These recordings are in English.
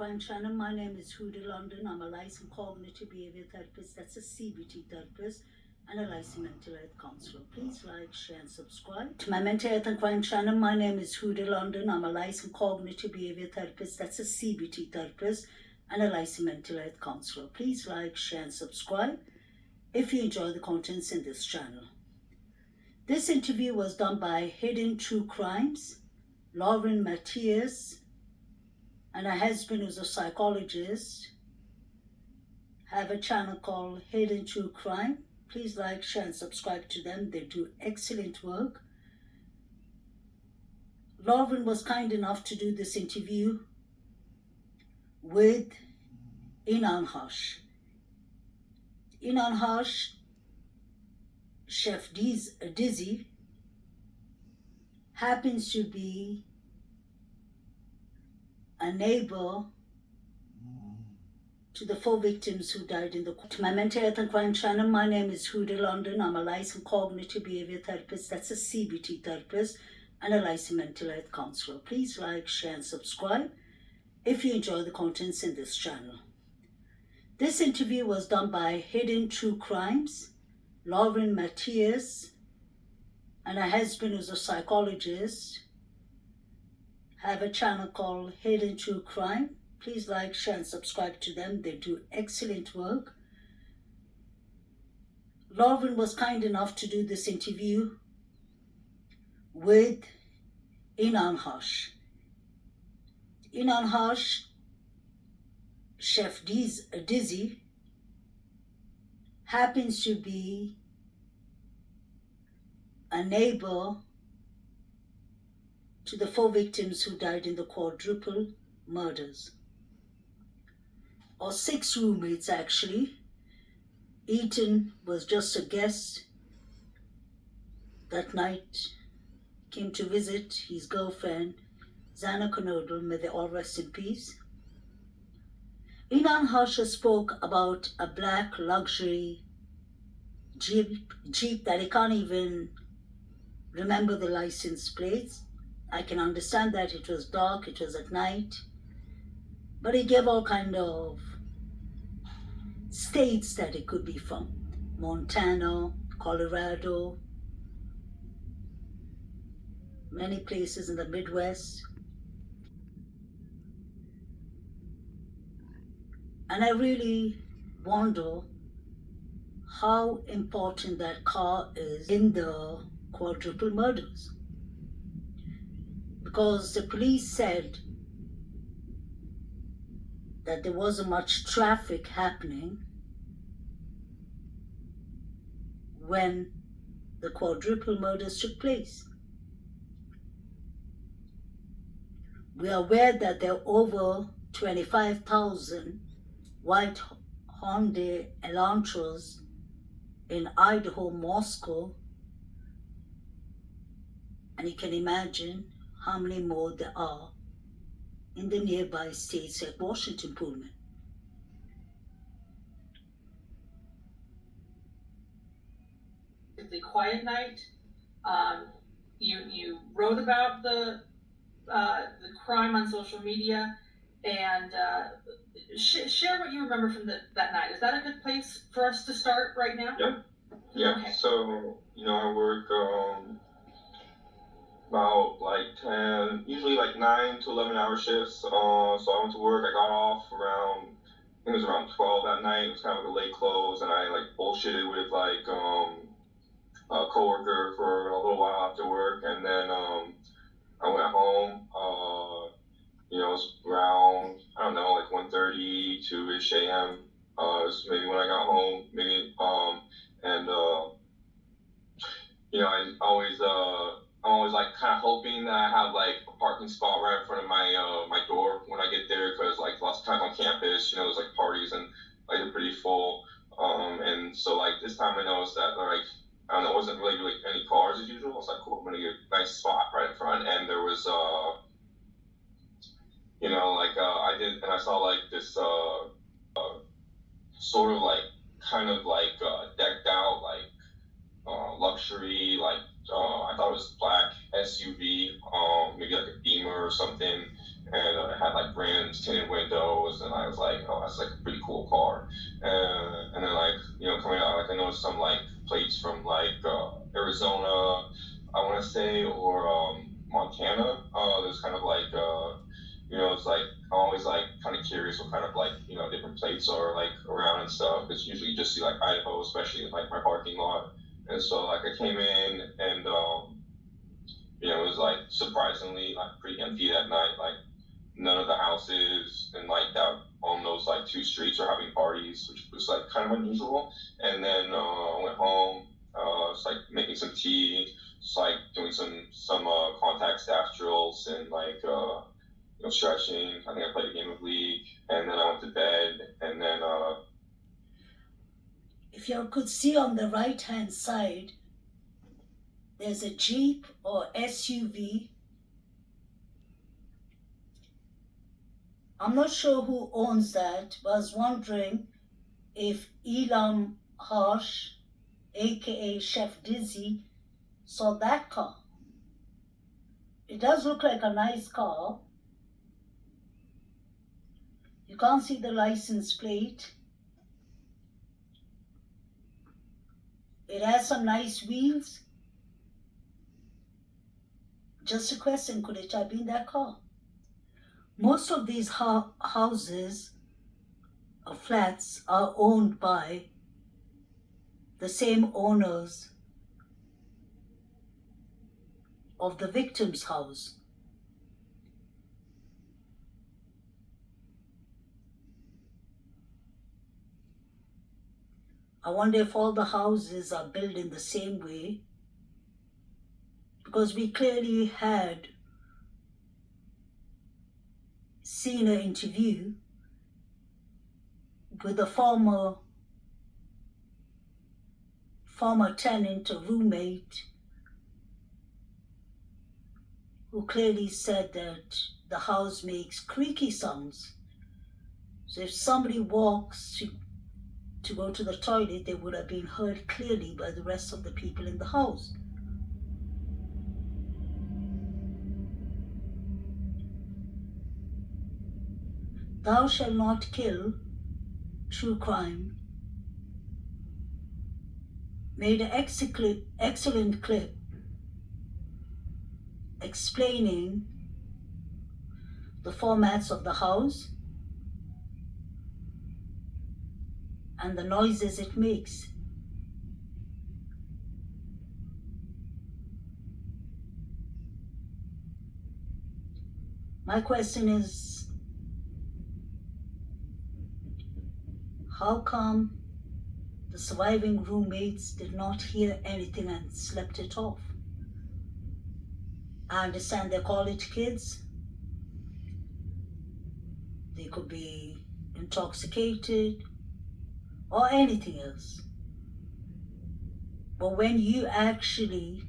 Crime Channel. My name is Huda London. I'm a licensed cognitive behavior therapist, that's a CBT therapist, and a licensed mental health counselor. Please like, share, and subscribe to my mental health and crime channel. My name is Huda London. I'm a licensed cognitive behavior therapist, that's a CBT therapist, and a licensed mental health counselor. Please like, share, and subscribe if you enjoy the contents in this channel. This interview was done by Hidden True Crimes, Lauren Matthias, and her husband, who's a psychologist, have a channel called Hidden True Crime. Please like, share, and subscribe to them. They do excellent work. Lauren was kind enough to do this interview with INAN Chef Dizzy, happens to be a neighbor to the 4 victims who died in the court. To my mental health and crime channel, my name is Huda London. I'm a licensed cognitive behavior therapist, that's a CBT therapist, and a licensed mental health counselor. Please like, share, and subscribe if you enjoy the contents in this channel. This interview was done by Hidden True Crimes, Lauren Matthias, and her husband, who's a psychologist, have a channel called Hidden True Crime. Please like, share, and subscribe to them. They do excellent work. Lauren was kind enough to do this interview with INAN Chef Dizzy, happens to be a neighbor to the 4 victims who died in the quadruple murders, or 6 roommates actually. Ethan was just a guest that night, came to visit his girlfriend, Zana Konodal, may they all rest in peace. INAN spoke about a black luxury Jeep that he can't even remember the license plates. I can understand that it was dark, it was at night, but he gave all kind of states that it could be from. Montana, Colorado, many places in the Midwest. And I really wonder how important that car is in the quadruple murders. Because the police said that there wasn't much traffic happening when the quadruple murders took place. We are aware that there are over 25,000 white Hyundai Elantras in Idaho, Moscow, and you can imagine how many more there are in the nearby states like Washington, Pullman. It's a quiet night. You wrote about the crime on social media, and share what you remember from that night. Is that a good place for us to start right now? Yeah. Okay. So, I work about like 10, usually like 9 to 11 hour shifts. So I went to work, I got off around, I think it was around 12 that night. It was kind of like a late close, and I like bullshitted with like a coworker for a little while after work, and then I went home. It was around, I don't know, like 1:30, 2-ish a.m. Was maybe when I got home, maybe, and I'm always like kind of hoping that I have like a parking spot right in front of my door when I get there, because like lots of times on campus, there's like parties and like they're pretty full. And so like this time I noticed that like, I don't know, it wasn't really any cars as usual. I was like, cool, I'm gonna get a nice spot right in front, and there was I did, and I saw like this sort of like kind of like decked out like luxury, like I thought it was black SUV, maybe like a Beamer or something, and it had like rims, tinted windows, I was like, oh, that's like a pretty cool car. And then like, coming out, like I noticed some like plates from like Arizona, I want to say, or Montana. There's kind of like, it's like I'm always like kind of curious what kind of like different plates are like around and stuff. Because usually you just see like Idaho, especially in like my parking lot. And so like I came in and it was like surprisingly like pretty empty that night. Like none of the houses and like that on those like two streets are having parties, which was like kind of unusual. And then I went home, was like making some tea, just like doing some contact staff drills and like stretching. I think I played a game of League, and then I went to bed, and then If you could see on the right hand side, there's a Jeep or SUV. I'm not sure who owns that, but I was wondering if Elam Harsh, aka Chef Dizzy, saw that car. It does look like a nice car. You can't see the license plate. It has some nice wheels. Just a question, could it have been that car? Most of these houses or flats are owned by the same owners of the victim's house. I wonder if all the houses are built in the same way, because we clearly had seen an interview with a former tenant, a roommate, who clearly said that the house makes creaky sounds. So if somebody walks to go to the toilet, they would have been heard clearly by the rest of the people in the house. Thou shalt not kill, true crime, made an excellent clip explaining the formats of the house and the noises it makes. My question is, how come the surviving roommates did not hear anything and slept it off? I understand they're college kids. They could be intoxicated or anything else. But when you actually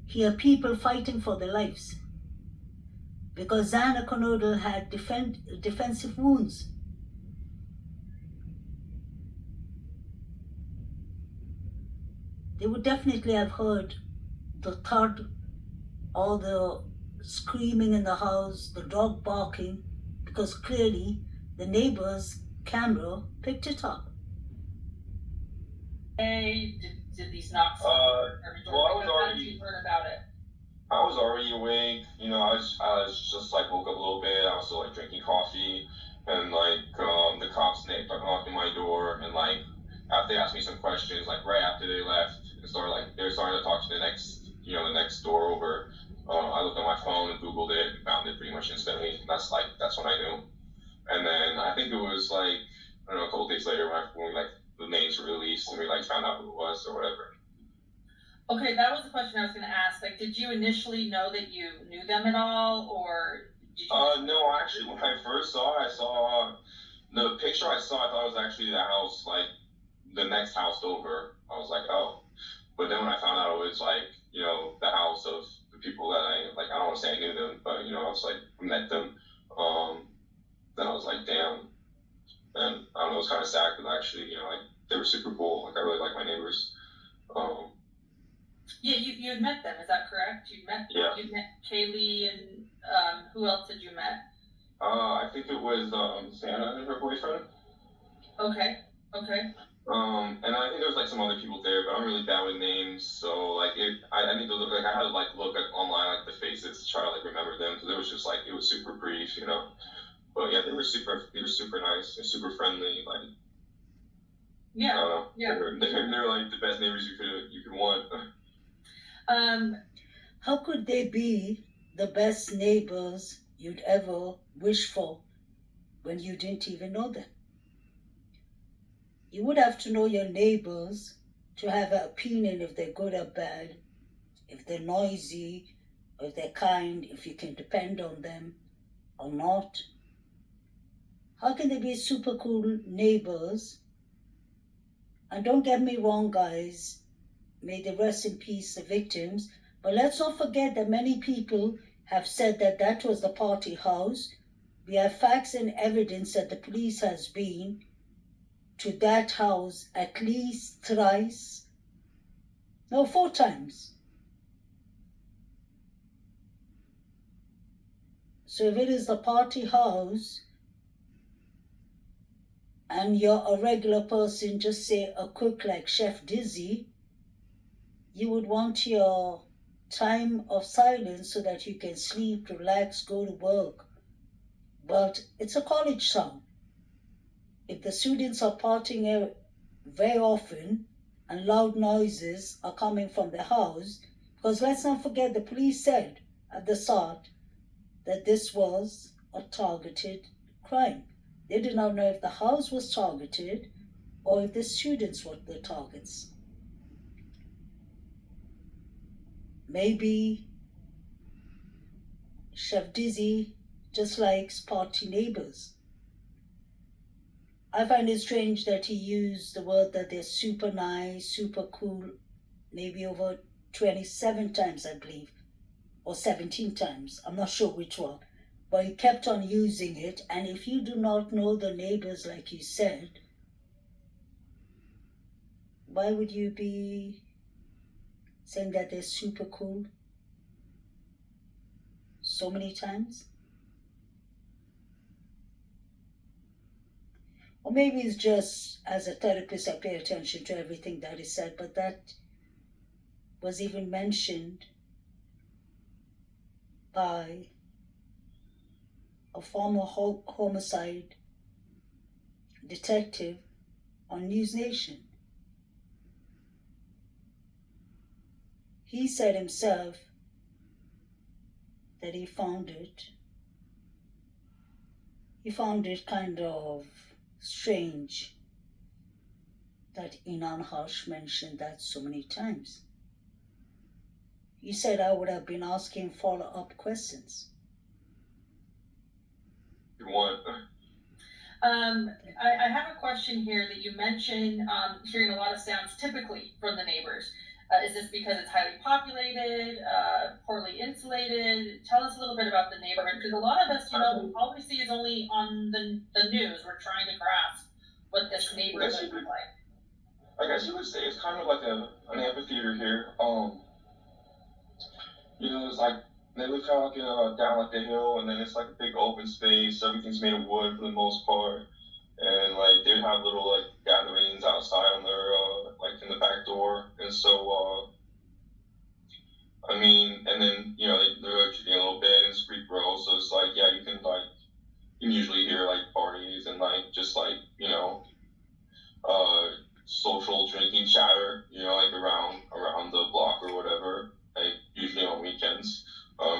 hear people fighting for their lives, because Xana Conodal had defensive wounds. They would definitely have heard the thud, all the screaming in the house, the dog barking, because clearly the neighbor's camera picked it up. Hey, did these knocks? Well, I was already. How did you heard about it? I was already awake. I was just like woke up a little bit. I was still like drinking coffee, and like the cops knocked on my door, and like after they asked me some questions, like right after they left, and they were starting to talk to the next door over. I looked at my phone and Googled it and found it pretty much instantly. That's when I knew. And then I think it was like I don't know, a couple days later when we like the names were released and we like found out who it was or whatever. Okay, that was the question I was going to ask. Like, did you initially know that you knew them at all, or did you? No, actually, when I first saw it, I saw the picture I saw. I thought it was actually the house, like the next house over. I was like, oh. But then when I found out it was like, the house of the people that I don't want to say I knew them, but I was like met them. Then I was like, damn. And I don't know, it was kind of sad because actually, like they were super cool. Like I really like my neighbors. Yeah, you had met them. Is that correct? Yeah. You met Kaylee and Who else had you met? I think it was Santa and her boyfriend. Okay. And I think there was like some other people there, but I'm really bad with names. So like, I need to look like I had to like look at online like the faces to try to like remember them because it was just like it was super brief, you know. But yeah, they were super nice and super friendly. Like, I don't know. Yeah. They're like the best neighbors you could want. How could they be the best neighbors you'd ever wish for when you didn't even know them? You would have to know your neighbors to have an opinion if they're good or bad, if they're noisy, or if they're kind, if you can depend on them or not. How can they be super cool neighbors? And don't get me wrong, guys, may they rest in peace, the victims. But let's not forget that many people have said that that was the party house. We have facts and evidence that the police has been to that house at least 4 times. So if it is the party house and you're a regular person, just say a cook like Chef Dizzy, you would want your time of silence so that you can sleep, relax, go to work. But it's a college town. If the students are partying very often and loud noises are coming from the house, because let's not forget the police said at the start that this was a targeted crime. They did not know if the house was targeted or if the students were the targets. Maybe Chef Dizzy just likes party neighbors. I find it strange that he used the word that they're super nice, super cool, maybe over 27 times, I believe, or 17 times. I'm not sure which one. But he kept on using it. And if you do not know the neighbors, like you said, why would you be saying that they're super cool so many times? Or maybe it's just as a therapist I pay attention to everything that is said, but that was even mentioned by a former homicide detective on News Nation. He said himself that he found it kind of strange that Inan mentioned that so many times. He said I would have been asking follow-up questions. You want? I have a question here that you mentioned hearing a lot of sounds typically from the neighbors. Is this because it's highly populated, poorly insulated? Tell us a little bit about the neighborhood, because a lot of us, all we see is only on the news. We're trying to grasp what this neighborhood looks like. I guess you would say it's kind of like an amphitheater here. It's like they live kind of like down like the hill, and then it's like a big open space. Everything's made of wood for the most part, and like they have little like gatherings outside on their like in the back door, and so I mean, and then they're like a little bed and street grill, so it's like you can usually hear like parties and like just like social drinking chatter, like around the block or whatever, like usually on weekends.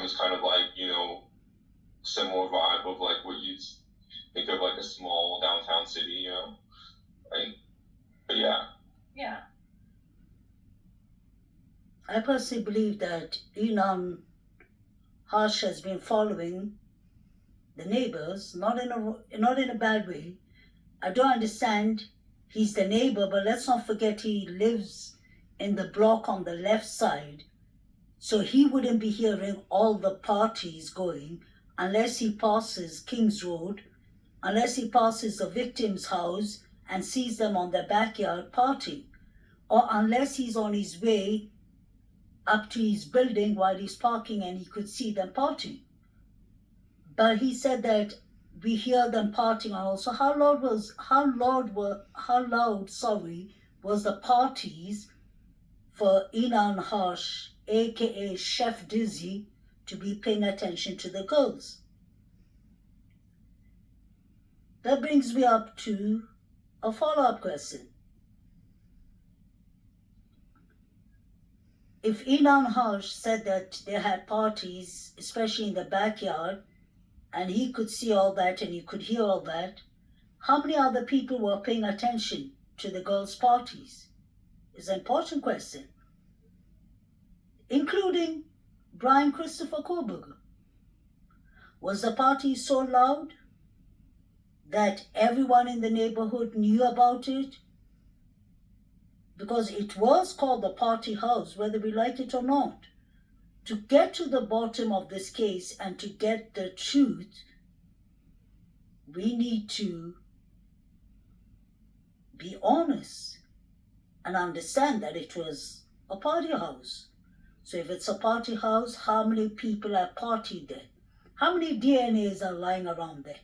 It's kind of like similar vibe of like what you'd think of like a small downtown city, like, but yeah. I personally believe that Inan Harsh has been following the neighbors, not in a bad way. I don't understand. He's the neighbor, but let's not forget he lives in the block on the left side. So he wouldn't be hearing all the parties going unless he passes King's Road, unless he passes the victim's house and sees them on their backyard partying, or unless he's on his way up to his building while he's parking and he could see them partying. But he said that we hear them partying also. How loud was the parties for Inan Harsh, aka Chef Dizzy, to be paying attention to the girls? That brings me up to a follow-up question. If Inan Harsh said that they had parties, especially in the backyard, and he could see all that and he could hear all that, how many other people were paying attention to the girls' parties? Is an important question, including Brian Christopher Kohlberger. Was the party so loud that everyone in the neighborhood knew about it? Because it was called the party house, whether we like it or not. To get to the bottom of this case and to get the truth, we need to be honest and understand that it was a party house. So if it's a party house, how many people have partied there? How many DNAs are lying around there?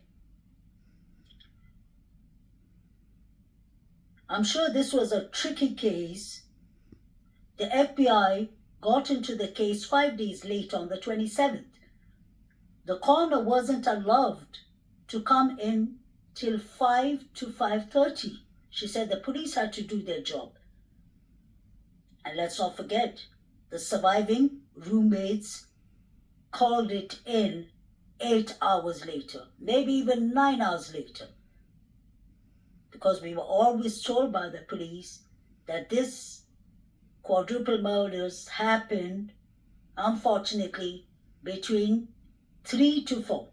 I'm sure this was a tricky case. The FBI got into the case 5 days later on the 27th. The coroner wasn't allowed to come in till 5 to 5:30. She said the police had to do their job. And let's not forget, the surviving roommates called it in 8 hours later, maybe even 9 hours later. Because we were always told by the police that this quadruple murders happened, unfortunately, between 3 to 4.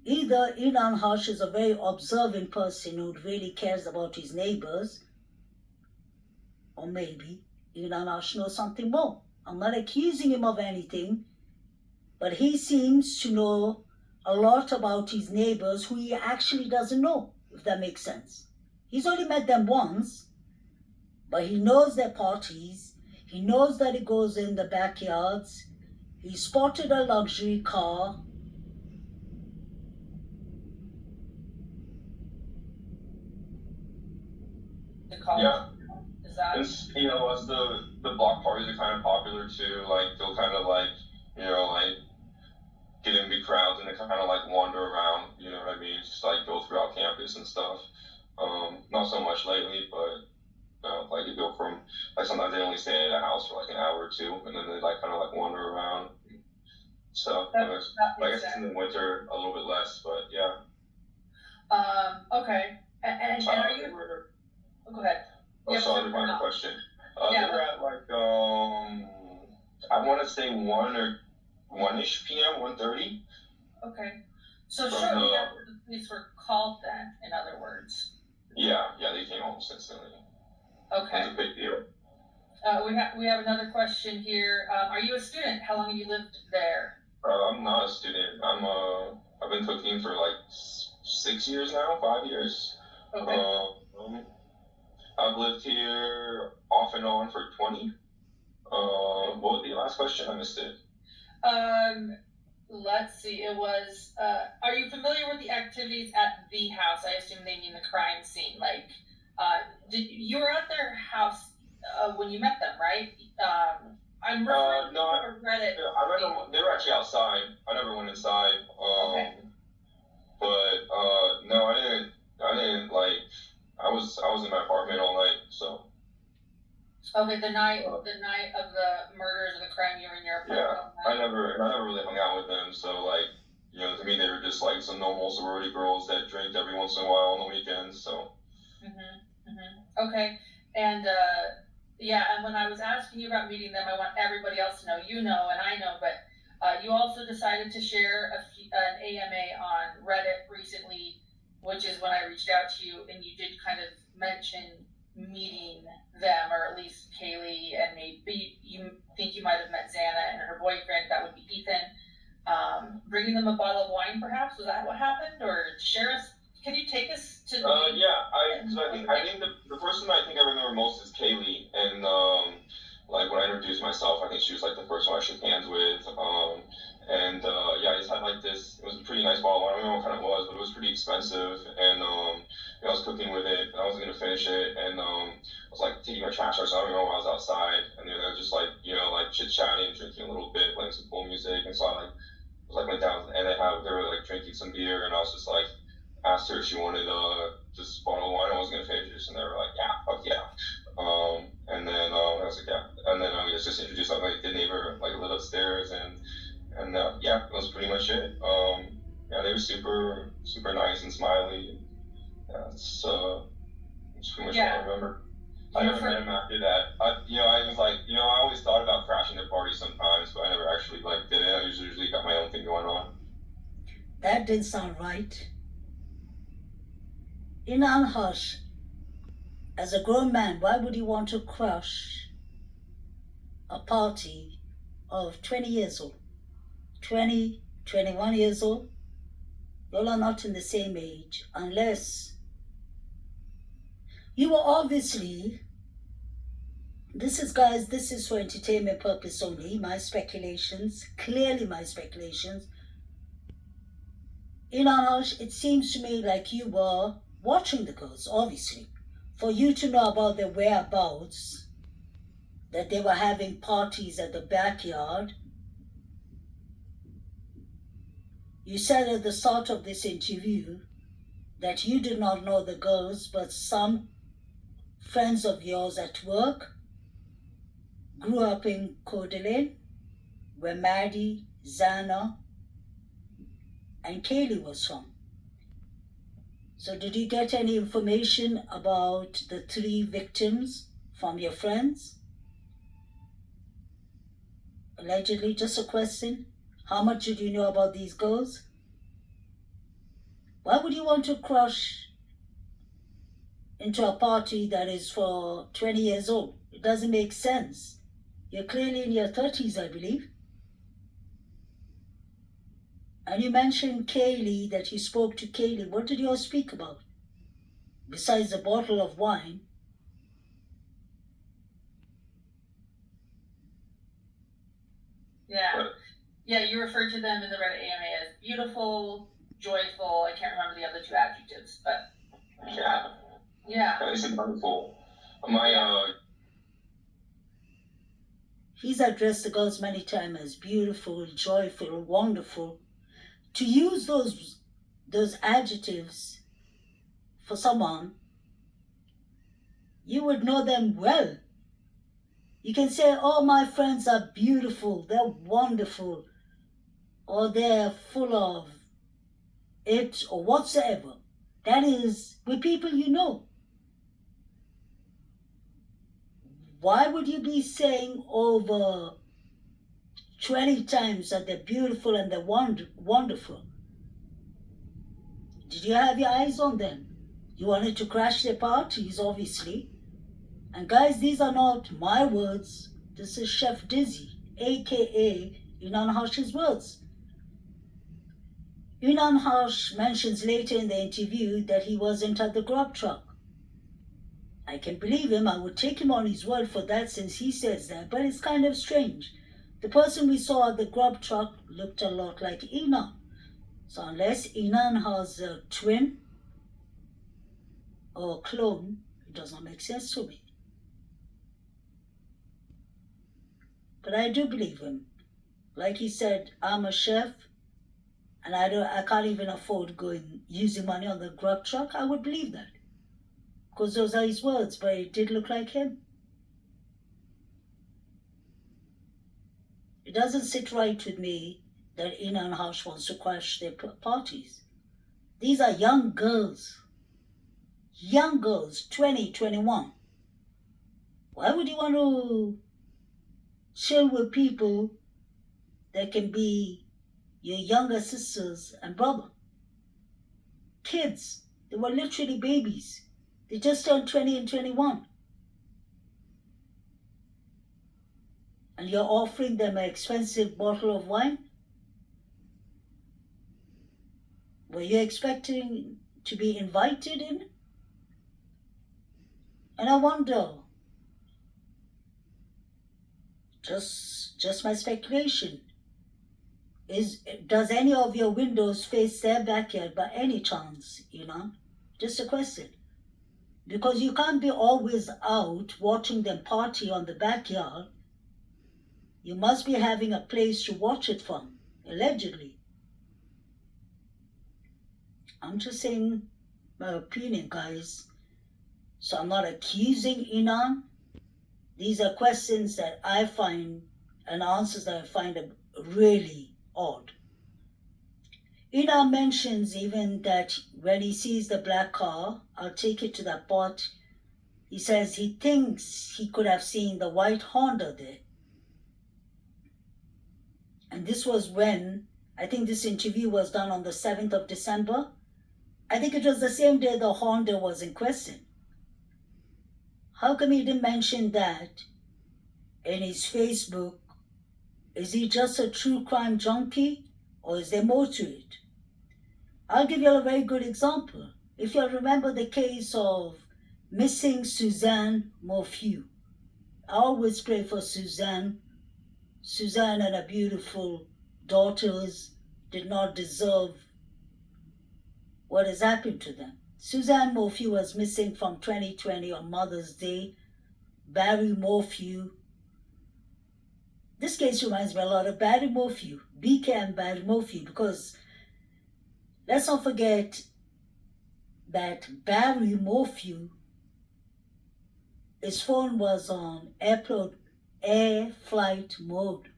Either Inan Harsh is a very observant person who really cares about his neighbors, or maybe Inan Harsh knows something more. I'm not accusing him of anything, but he seems to know a lot about his neighbors who he actually doesn't know, if that makes sense. He's only met them once, but he knows their parties. He knows that it goes in the backyards. He spotted a luxury car. Yeah. Is that? It's, you know, as the block parties are kind of popular too. Like they'll kind of like, you know, like get in big crowds and they kind of like wander around. You know what I mean? Just like go throughout campus and stuff. Not so much lately, but like you go from like sometimes they only stay at a house for like an hour or two, and then they like kind of like wander around stuff. I guess in the winter a little bit less, but yeah. Okay. And are you? Go ahead. Oh, sorry, my question. They were at like I want to say 1-ish p.m. 1:30. Okay. So shortly after the police were called, then, in other words. Yeah, they came almost instantly. Okay. It was a big deal. We have another question here. Are you a student? How long have you lived there? I'm not a student. I've been cooking for like 6 years now, 5 years. Okay. I've lived here off and on for 20. What was the last question? I missed it. Let's see. It was, are you familiar with the activities at the house? I assume they mean the crime scene. Like, you were at their house when you met them, right? I'm referring to a Reddit. I met them. They were actually outside. I never went inside. Okay. But no, I didn't like. I was in my apartment all night, so. Okay, the night of the murders or the crime, you were in your apartment. Yeah, I never really hung out with them, so like, you know, to me they were just like some normal sorority girls that drank every once in a while on the weekends. So. Okay, and and when I was asking you about meeting them, I want everybody else to know, you know, and I know, but you also decided to share an AMA on Reddit recently, which is when I reached out to you, and you did kind of mention meeting them, or at least Kaylee, and maybe you think you might have met Xana and her boyfriend, that would be Ethan, bringing them a bottle of wine perhaps, was that what happened? Or share us, can you take us to I think the person I think I remember most is Kaylee, and like when I introduced myself, I think she she was like the first one I shook hands with. And yeah, I just had like this. It was a pretty nice bottle. I don't remember what kind it was, but it was pretty expensive. And I was cooking with it, and I wasn't gonna finish it. And I was like taking my trash out, so I don't remember when I was outside. And they were just like, like chit chatting, drinking a little bit, playing some cool music. And so I like was like went down, and they were like drinking some beer, and I was just like asked her if she wanted this bottle of wine. I wasn't gonna finish it, and they were like, yeah, fuck yeah. And then I was like, yeah. And then I was just introduced like the neighbor, like lived upstairs, and yeah, that was pretty much it. Yeah, they were super nice and smiley. Yeah, it's pretty much what I remember. I never met him after that. I was like, I always thought about crashing their party sometimes, but I never actually like did it. I usually got my own thing going on. That didn't sound right. Inan Hush, as a grown man, why would you want to crush a party of 20 years old? 20, 21 years old? Y'all are not in the same age, unless you were obviously, this is for entertainment purpose only, my speculations, clearly my speculations. Inan Hush, it seems to me like you were watching the girls, obviously. For you to know about their whereabouts, that they were having parties at the backyard. You said at the start of this interview that you did not know the girls, but some friends of yours at work grew up in Coeur d'Alene, where Maddie, Zana, and Kaylee was from. So did you get any information about the 3 victims from your friends? Allegedly, just a question. How much did you know about these girls? Why would you want to crush into a party that is for 20 years old? It doesn't make sense. You're clearly in your 30s, I believe. And you mentioned Kaylee, that you spoke to Kaylee. What did you all speak about? Besides a bottle of wine. Yeah. Yeah, you referred to them in the Reddit AMA as beautiful, joyful. I can't remember the other 2 adjectives, but yeah. They seem wonderful. He's addressed the girls many times as beautiful, joyful, wonderful. To use those adjectives for someone, you would know them well. You can say, oh, my friends are beautiful, they're wonderful, or they're full of it, or whatsoever. That is with people you know. Why would you be saying over 20 times that they're beautiful and they're wonderful? Did you have your eyes on them? You wanted to crash their parties, obviously. And guys, these are not my words. This is Chef Dizzy, aka Inan Hush's words. Inan Hush mentions later in the interview that he wasn't at the grub truck. I can believe him. I would take him on his word for that since he says that, but it's kind of strange. The person we saw at the grub truck looked a lot like Inan. So unless Inan has a twin or a clone, it does not make sense to me. But I do believe him. Like he said, I'm a chef, and I can't even afford using money on the grub truck. I would believe that, because those are his words. But it did look like him. It doesn't sit right with me that Inan Hush wants to crash their parties. These are young girls. Young girls, 20, 21. Why would you want to chill with people that can be your younger sisters and brother? Kids. They were literally babies. They just turned 20 and 21. And you're offering them an expensive bottle of wine? Were you expecting to be invited in? And I wonder, Just my speculation. Does any of your windows face their backyard by any chance, Just a question. Because you can't be always out watching them party on the backyard. You must be having a place to watch it from, allegedly. I'm just saying my opinion, guys. So I'm not accusing INAN. These are questions that I find and answers that I find really odd. INAN mentions even that when he sees the black car, I'll take it to that part, he says he thinks he could have seen the white Honda there. And this was when, I think this interview was done on the 7th of December. I think it was the same day the Honda was in question. How come he didn't mention that in his Facebook? Is he just a true crime junkie, or is there more to it? I'll give you a very good example. If you remember the case of missing Suzanne Morphew. I always pray for Suzanne. Suzanne and her beautiful daughters did not deserve what has happened to them. Suzanne Morphew was missing from 2020 on Mother's Day. Barry Morphew. This case reminds me a lot of Barry Morphew, BK and Barry Morphew, because let's not forget that Barry Morphew, his phone was on air flight mode.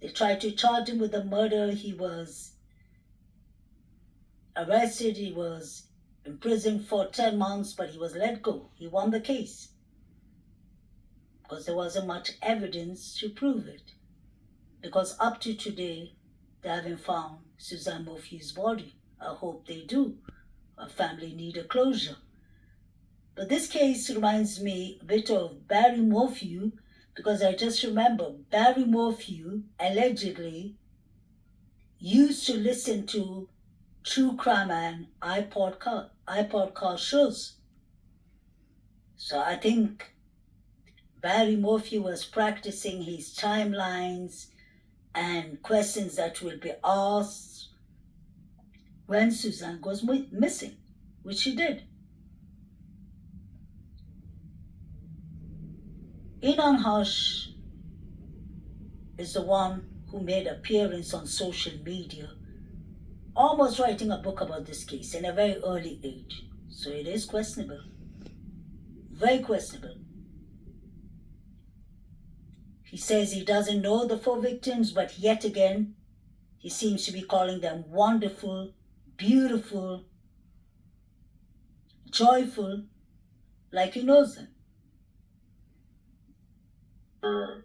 They tried to charge him with the murder. He was arrested. He was in prison for 10 months, but he was let go. He won the case because there wasn't much evidence to prove it. Because up to today, they haven't found Suzanne Morphew's body. I hope they do. Her family need a closure. But this case reminds me a bit of Barry Morphew, because I just remember Barry Morphew allegedly used to listen to true crime and iPod car shows. So I think Barry Morphew was practicing his timelines and questions that will be asked when Suzanne goes missing, which she did. Inan Hush is the one who made appearance on social media, almost writing a book about this case in a very early age. So it is questionable, very questionable. He says he doesn't know the 4 victims, but yet again, he seems to be calling them wonderful, beautiful, joyful, like he knows them.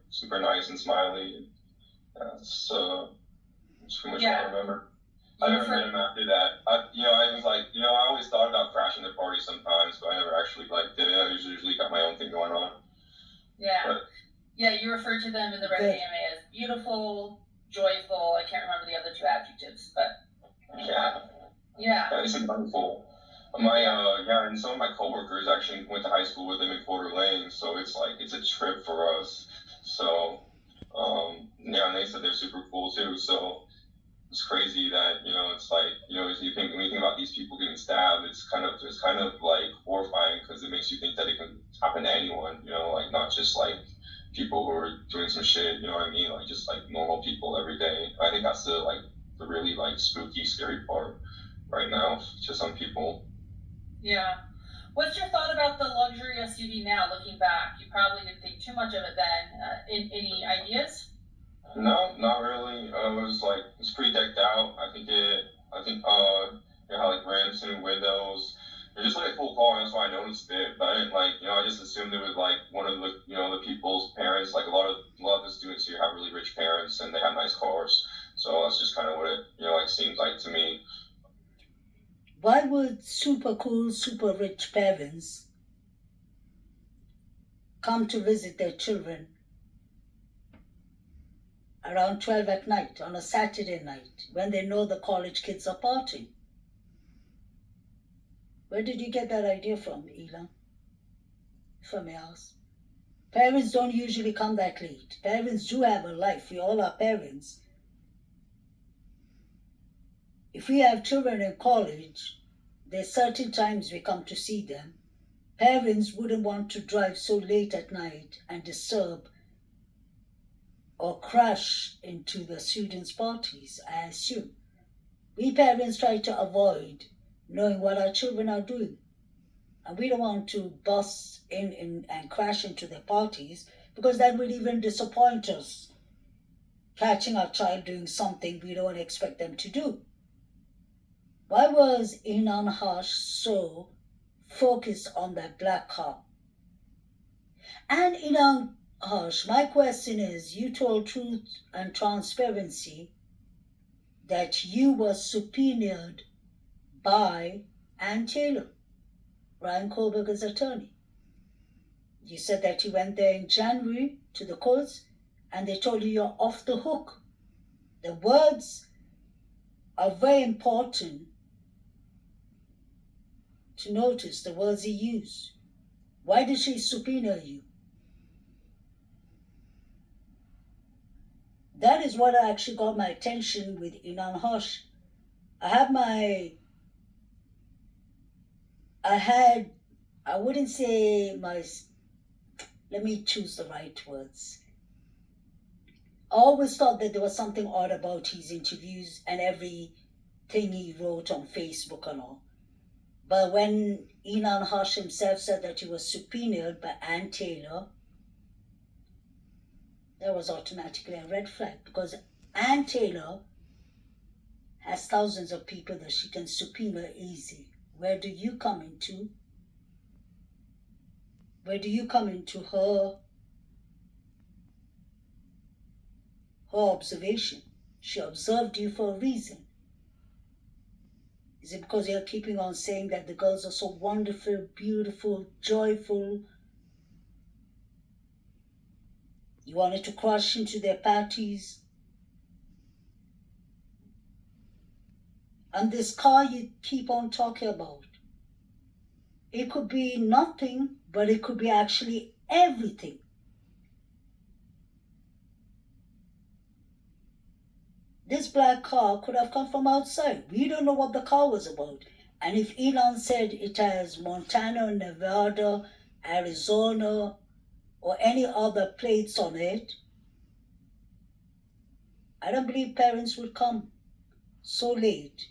Super nice and smiley. That's pretty much what I remember. I never met him after that. I was like, I always thought about crashing the party sometimes, but I never actually did it. I usually got my own thing going on. Yeah. But, yeah, you referred to them in the Red AMA as beautiful, joyful. I can't remember the other 2 adjectives, but yeah, they seem wonderful. And some of my coworkers actually went to high school with them in Coeur d'Alene, so it's a trip for us. So, and they said they're super cool too. So it's crazy that when you think about these people getting stabbed, it's kind of horrifying, because it makes you think that it can happen to anyone. Not just people who are doing some shit. You know what I mean? Just normal people every day. I think that's the really spooky, scary part right now to some people. Yeah. What's your thought about the luxury SUV now, looking back? You probably didn't think too much of it then. Any ideas? No, not really. It's pretty decked out. I think it had ramps and windows. It just looked like a cool car, and that's why I noticed it. But I didn't I just assumed it was one of the the people's parents. A lot of the students here have really rich parents, and they have nice cars. So that's just kind of what it seems like to me. Why would super cool, super rich parents come to visit their children around 12 at night on a Saturday night when they know the college kids are partying? Where did you get that idea from, Ela, if I may ask? Parents don't usually come that late. Parents do have a life. We all are parents. If we have children in college, there's certain times we come to see them. Parents wouldn't want to drive so late at night and disturb or crash into the students' parties, I assume. We parents try to avoid knowing what our children are doing. And we don't want to bust in and crash into their parties because that would even disappoint us, catching our child doing something we don't expect them to do. Why was INAN Harsh so focused on that black car? And INAN Harsh, my question is, you told Truth and Transparency that you were subpoenaed by Ann Taylor, Ryan Koberger's attorney. You said that you went there in January to the courts and they told you you're off the hook. The words are very important to notice, the words he used. Why did she subpoena you? That is what actually got my attention with INAN Harsh. I wouldn't say let me choose the right words. I always thought that there was something odd about his interviews and everything he wrote on Facebook and all. But when INAN Harsh himself said that he was subpoenaed by Ann Taylor, that was automatically a red flag because Ann Taylor has thousands of people that she can subpoena easy. Where do you come into? Where do you come into her observation? She observed you for a reason. Is it because you're keeping on saying that the girls are so wonderful, beautiful, joyful? You wanted to crush into their parties? And this car you keep on talking about, it could be nothing, but it could be actually everything. This black car could have come from outside. We don't know what the car was about. And if Elon said it has Montana, Nevada, Arizona, or any other plates on it, I don't believe parents would come so late.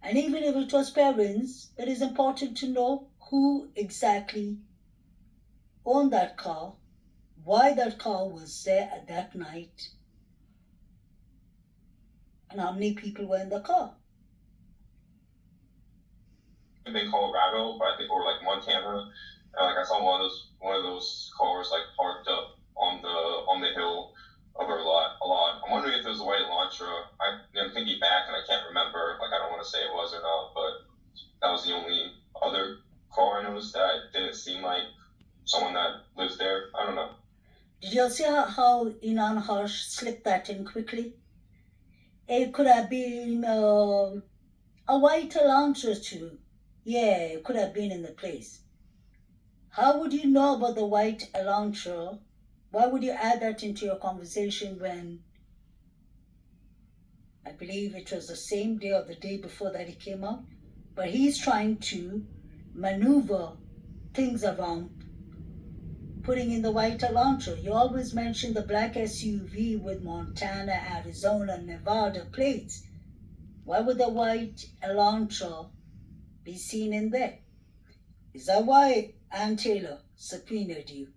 And even if it was parents, it is important to know who exactly owned that car, why that car was there at that night, and how many people were in the car. I think Colorado, but I think, or like Montana. And like I saw one of those cars like parked up on the hill of our lot a lot. I'm wondering if it was a white Elantra. I'm thinking back and I can't remember. Like I don't want to say it was or not, but that was the only other car I noticed that didn't seem like someone that lives there. I don't know. Did you see how INAN Harsh slipped that in quickly? It could have been a white Elantra too. Yeah, it could have been in the place. How would you know about the white Elantra? Why would you add that into your conversation when I believe it was the same day or the day before that he came out? But he's trying to maneuver things around putting in the white Elantra. You always mention the black SUV with Montana, Arizona, Nevada plates. Why would the white Elantra be seen in there? Is that why Ann Taylor subpoenaed you?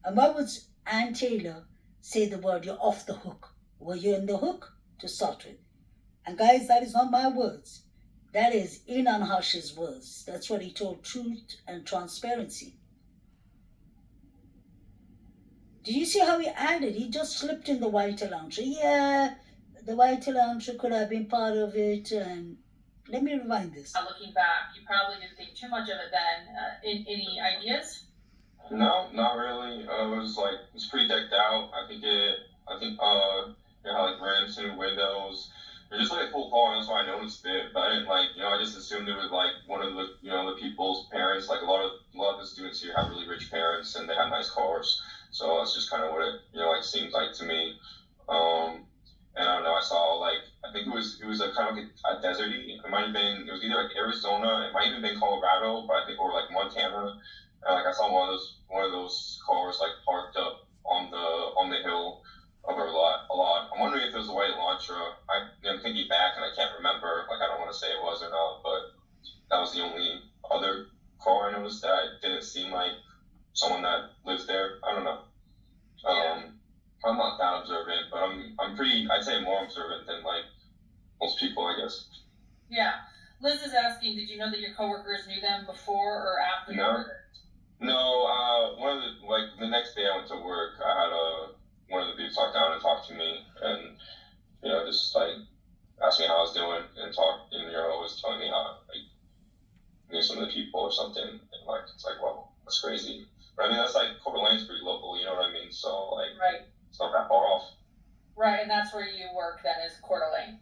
And why would Ann Taylor say the word you're off the hook? Were you in the hook to start with? And guys, that is not my words. That is INAN Harsh's words. That's what he told Truth and Transparency. Did you see how he added? He just slipped in the white Elantra. Yeah, the white Elantra could have been part of it. And let me rewind this. Looking back, you probably didn't think too much of it then. Any ideas? No, not really. It's pretty decked out. You know, like rims and windows. It's just like a cool car, and that's why I noticed it. But I didn't I just assumed it was like one of the, the people's parents. Like a lot of the students here have really rich parents, and they have nice cars. seemed like to me. And I don't know, I saw like, I think it was a kind of like a deserty. It might have been, it was either like Arizona, it might have been Colorado, but I think, or like Montana. And like I saw one of those cars like parked up on the hill over a lot. I'm wondering if it was a white Elantra. I'm thinking back and I can't remember. Like I don't want to say it was or not, but that was the only other car I noticed that didn't seem like someone that lives there. I don't know. I'm not that observant, but I'm pretty. I'd say more observant than like most people, I guess. Yeah. Liz is asking, did you know that your coworkers knew them before or after the murder? No. One of the like the next day I went to work, I had one of the dudes talk down and talk to me, and just like asked me how I was doing and talk, and was telling me how like knew some of the people or something, and like it's like, well, that's crazy. But I mean, that's like Coeur d'Alene's pretty local, you know what I mean? So like, right. It's not that far off. Right, and that's where you work then, is Coeur d'Alene.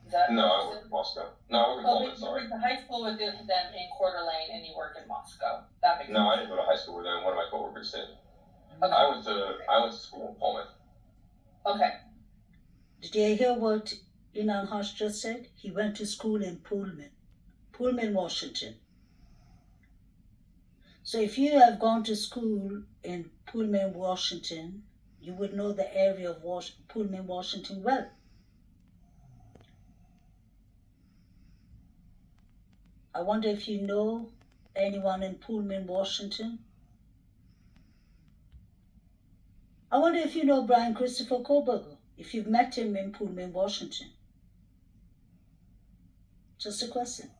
Is that? No, I work in Moscow. No, I work in Poland. Sorry. You went to high school with them in Coeur d'Alene, and you work in Moscow. That makes sense. No, I didn't go to high school with them. One of my coworkers did. Okay. I went to school in Poland. Okay. Did you hear what Inan Harsh just said? He went to school in Pullman, Washington. So if you have gone to school in Pullman, Washington, you would know the area of Pullman, Washington well. I wonder if you know anyone in Pullman, Washington. I wonder if you know Brian Christopher Koberger, if you've met him in Pullman, Washington. Just a question.